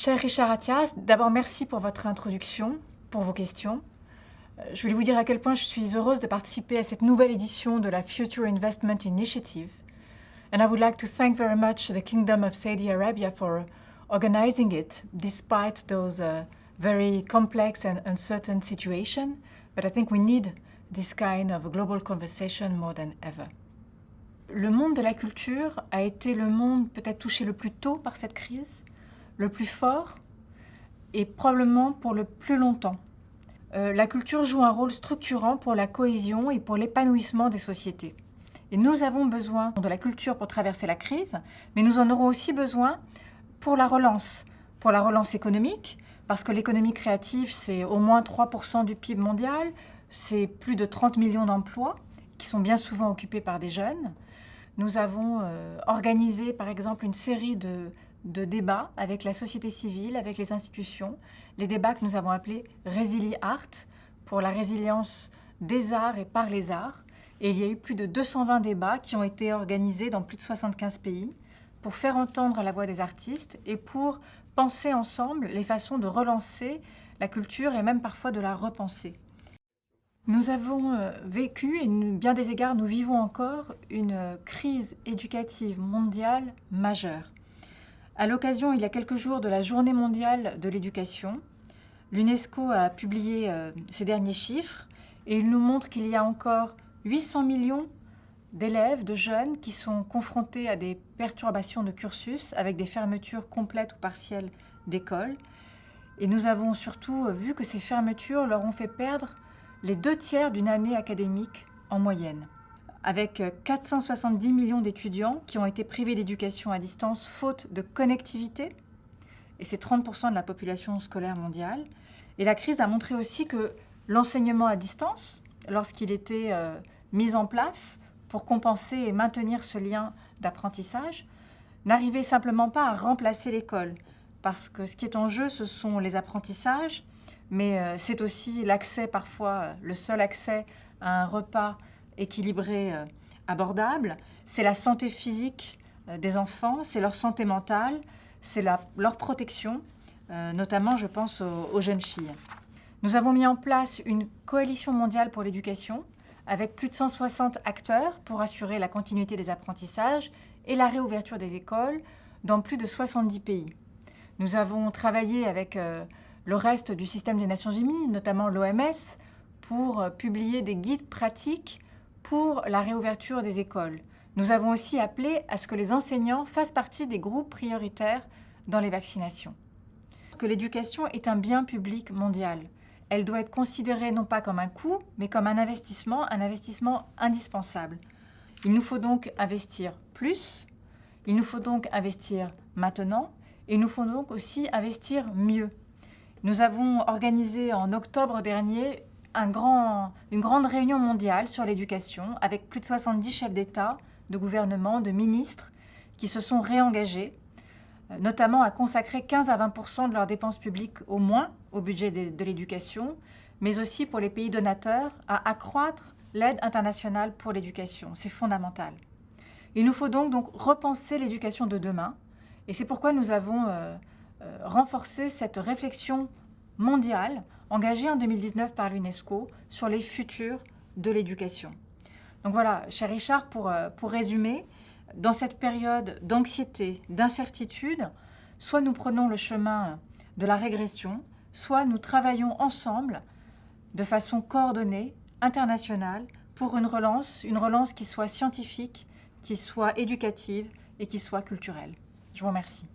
Cher Richard Attias, d'abord merci pour votre introduction, pour vos questions. Je voulais vous dire à quel point je suis heureuse de participer à cette nouvelle édition de la Future Investment Initiative. And I would like to thank very much the Kingdom of Saudi Arabia for organizing it, despite those very complex and uncertain situations. But I think we need this kind of global conversation more than ever. Le monde de la culture a été le monde peut-être touché le plus tôt par cette crise, le plus fort et probablement pour le plus longtemps. La culture joue un rôle structurant pour la cohésion et pour l'épanouissement des sociétés. Et nous avons besoin de la culture pour traverser la crise, mais nous en aurons aussi besoin pour la relance économique, parce que l'économie créative, c'est au moins 3% du PIB mondial, c'est plus de 30 millions d'emplois qui sont bien souvent occupés par des jeunes. Nous avons organisé, par exemple, une série de débats avec la société civile, avec les institutions, les débats que nous avons appelés Resili Art, pour la résilience des arts et par les arts. Et il y a eu plus de 220 débats qui ont été organisés dans plus de 75 pays pour faire entendre la voix des artistes et pour penser ensemble les façons de relancer la culture et même parfois de la repenser. Nous avons vécu, et bien des égards nous vivons encore, une crise éducative mondiale majeure. À l'occasion, il y a quelques jours, de la Journée mondiale de l'éducation, l'UNESCO a publié ses derniers chiffres et il nous montre qu'il y a encore 800 millions d'élèves, de jeunes qui sont confrontés à des perturbations de cursus avec des fermetures complètes ou partielles d'écoles. Et nous avons surtout vu que ces fermetures leur ont fait perdre les 2/3 d'une année académique en moyenne, avec 470 millions d'étudiants qui ont été privés d'éducation à distance faute de connectivité, et c'est 30% de la population scolaire mondiale. Et la crise a montré aussi que l'enseignement à distance, lorsqu'il était mis en place pour compenser et maintenir ce lien d'apprentissage, n'arrivait simplement pas à remplacer l'école, parce que ce qui est en jeu, ce sont les apprentissages, mais c'est aussi l'accès, parfois le seul accès à un repas équilibré, abordable. C'est la santé physique des enfants, c'est leur santé mentale, c'est leur protection, notamment je pense aux jeunes filles. Nous avons mis en place une coalition mondiale pour l'éducation avec plus de 160 acteurs pour assurer la continuité des apprentissages et la réouverture des écoles dans plus de 70 pays. Nous avons travaillé avec le reste du système des Nations Unies, notamment l'OMS, pour publier des guides pratiques pour la réouverture des écoles. Nous avons aussi appelé à ce que les enseignants fassent partie des groupes prioritaires dans les vaccinations. Que l'éducation est un bien public mondial. Elle doit être considérée non pas comme un coût, mais comme un investissement indispensable. Il nous faut donc investir plus, il nous faut donc investir maintenant, et il nous faut donc aussi investir mieux. Nous avons organisé en octobre dernier une grande réunion mondiale sur l'éducation avec plus de 70 chefs d'État, de gouvernement, de ministres qui se sont réengagés, notamment à consacrer 15 à 20% de leurs dépenses publiques au moins au budget de l'éducation, mais aussi pour les pays donateurs à accroître l'aide internationale pour l'éducation. C'est fondamental. Il nous faut donc repenser l'éducation de demain, et c'est pourquoi nous avons renforcé cette réflexion mondiale engagée en 2019 par l'UNESCO sur les futurs de l'éducation. Donc voilà, cher Richard, pour résumer, dans cette période d'anxiété, d'incertitude, soit nous prenons le chemin de la régression, soit nous travaillons ensemble de façon coordonnée, internationale, pour une relance qui soit scientifique, qui soit éducative et qui soit culturelle. Je vous remercie.